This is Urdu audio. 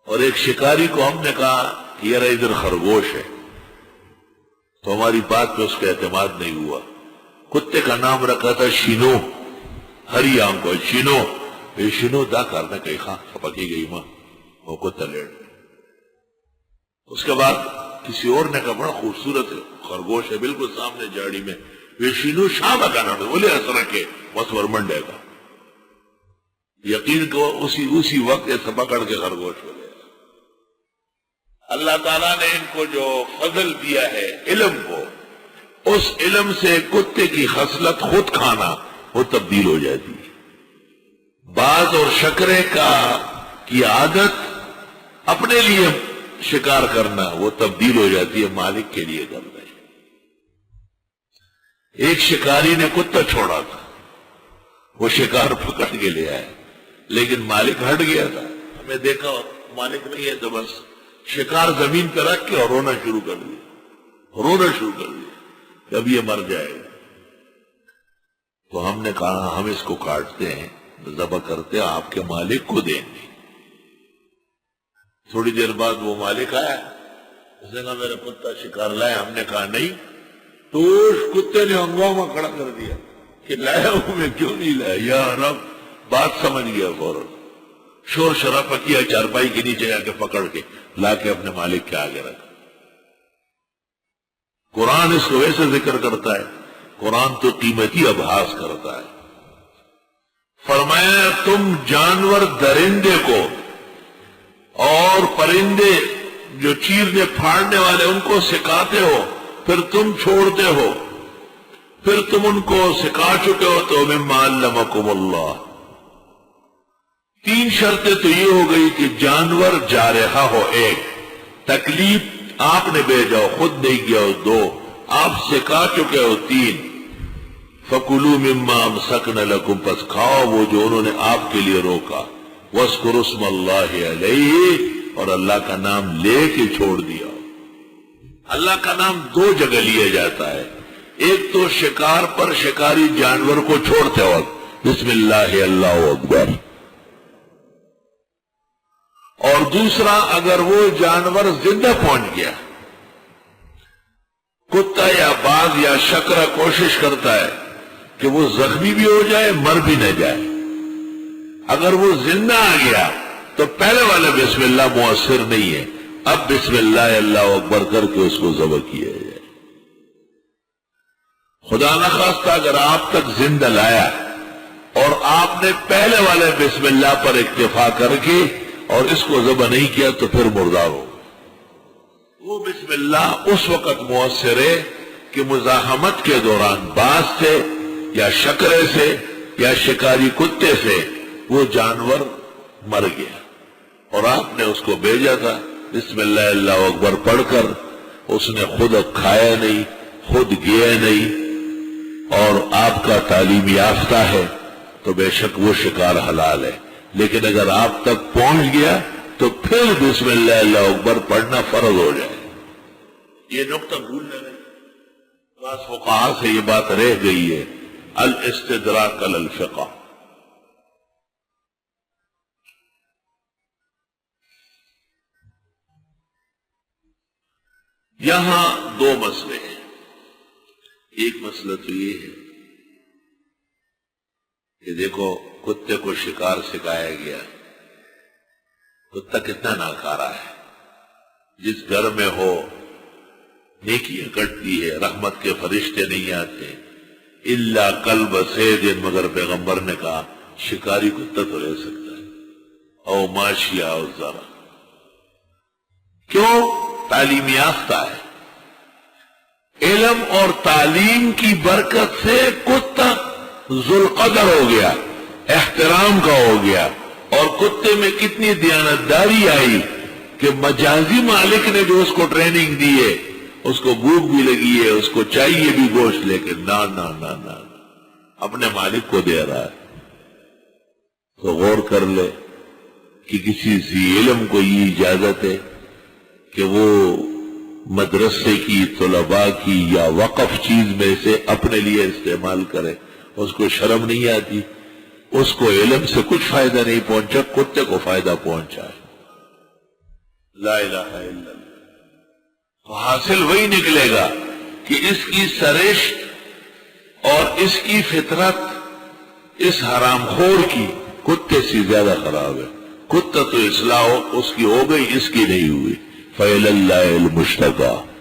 اور ایک شکاری کو ہم نے کہا کہ یار ادھر خرگوش ہے، تو ہماری بات پہ اس کا اعتماد نہیں ہوا. کتے کا نام رکھا تھا شینو، ہری آنکھ کو شینو. یہ شینو دا کرنا کہیں خاں پکی گئی ماں وہ کتا لیڑ. اس کے بعد کسی اور نے کہا بڑا خوبصورت خرگوش ہے بالکل سامنے جاڑی میں، یہ شینو شام کا نام بولے اثر کے بس ورمنڈے کا. یقین کو اسی وقت ایسا پکڑ کے خرگوش ہو گیا. اللہ تعالیٰ نے ان کو جو فضل دیا ہے علم کو، اس علم سے کتے کی خصلت خود کھانا وہ تبدیل ہو جاتی ہے. باز اور شکرے کی عادت اپنے لیے شکار کرنا وہ تبدیل ہو جاتی ہے مالک کے لیے کرنا. ایک شکاری نے کتا چھوڑا تھا، وہ شکار پکڑ کے لے آیا، لیکن مالک ہٹ گیا تھا. ہمیں دیکھا مالک نہیں ہے تو بس شکار زمین پہ رکھ کے اور رونا شروع کر دیا کہ اب یہ مر جائے گا. تو ہم نے کہا ہم اس کو کاٹتے ہیں، ذبح کرتے ہیں، آپ کے مالک کو دیں گے. تھوڑی دیر بعد وہ مالک آیا، اس نے کہا میرا کتا شکار لائے. ہم نے کہا نہیں. تو اس کتے نے ہنگامہ کھڑا کر دیا کہ لایا ہوں میں کیوں نہیں لایا. یا رب، بات سمجھ گیا فوراً، شور شرابہ کیا، چارپائی کے نیچے جا کے پکڑ کے لا کے اپنے مالک کے آگے رکھا. قرآن اس کو ایسے ذکر کرتا ہے، قرآن تو قیمتی ابحاث کرتا ہے. فرمایا تم جانور درندے کو اور پرندے جو چیرنے پھاڑنے والے ان کو سکھاتے ہو، پھر تم چھوڑتے ہو، پھر تم ان کو سکھا چکے ہو تو مما علمکم اللہ. 3 شرطیں تو یہ ہو گئی کہ جانور جارحہ ہو، 1 تکلیف آپ نے بھیجا ہو، خود نہیں کیا ہو، 2 آپ سکھا چکے ہو، 3 فَكُلُوا مِمَّا أَمْسَكْنَ لَكُمْ پس کھاؤ وہ جو انہوں نے آپ کے لیے روکا. وَاذْكُرُوا اسْمَ اللَّهِ عَلَيْهِ اور اللہ کا نام لے کے چھوڑ دیا. اللہ کا نام 2 جگہ لیا جاتا ہے، ایک تو شکار پر شکاری جانور کو چھوڑتے وقت بسم اللہ اللہ اکبر، اور دوسرا اگر وہ جانور زندہ پہنچ گیا، کتا یا باز یا شکرا کوشش کرتا ہے کہ وہ زخمی بھی ہو جائے مر بھی نہ جائے. اگر وہ زندہ آ گیا تو پہلے والا بسم اللہ مؤثر نہیں ہے، اب بسم اللہ اللہ اکبر کر کے اس کو ذبح کیا جائے. خدا نخواستہ اگر آپ تک زندہ لایا اور آپ نے پہلے والے بسم اللہ پر اکتفا کر کے اور اس کو ذبح نہیں کیا تو پھر مردار ہو. وہ بسم اللہ اس وقت مؤثر ہے کہ مزاحمت کے دوران باز سے یا شکرے سے یا شکاری کتے سے وہ جانور مر گیا اور آپ نے اس کو بھیجا تھا بسم اللہ اللہ اکبر پڑھ کر. اس نے خود کھایا نہیں، خود گیا نہیں، اور آپ کا تعلیم یافتہ ہے تو بے شک وہ شکار حلال ہے. لیکن اگر آپ تک پہنچ گیا تو پھر بسم اللہ اللہ اکبر پڑھنا فرض ہو جائے. یہ نقطہ بھول نہ رہے. بعض فقہاء سے یہ بات رہ گئی ہے، الاستدراک علی الفقہ. یہاں 2 مسئلے ہیں. ایک مسئلہ تو یہ ہے کہ دیکھو کتے کو شکار سکھایا گیا، کتا کتنا ناکارا ہے. جس گھر میں ہو نیکیاں کٹتی ہے، رحمت کے فرشتے نہیں آتے الا کلب صید، مگر پیغمبر نے کہا شکاری کتا تو رہ سکتا ہے، او ماشیا او ذرا. کیوں؟ تعلیم یافتہ ہے. علم اور تعلیم کی برکت سے کتا ذوالقدر ہو گیا، احترام کا ہو گیا، اور کتے میں کتنی دیانتداری آئی کہ مجازی مالک نے جو اس کو ٹریننگ دی ہے، اس کو بھوک بھی لگی ہے، اس کو چاہیے بھی گوشت، لیکن نہ نہ نہ نہ اپنے مالک کو دے رہا ہے. تو غور کر لے کہ کسی ذی علم کو یہ اجازت ہے کہ وہ مدرسے کی، طلباء کی یا وقف چیز میں سے اپنے لیے استعمال کرے؟ اس کو شرم نہیں آتی؟ اس کو علم سے کچھ فائدہ نہیں پہنچا، کتے کو فائدہ پہنچا ہے. لا الہ الا اللہ. تو حاصل وہی نکلے گا کہ اس کی سرشت اور اس کی فطرت اس حرام خور کی کتے سے زیادہ خراب ہے. کتا تو اصلاح اس کی ہو گئی، اس کی نہیں ہوئی. فَإِلَى اللَّهِ الْمُشْتَكَىٰ.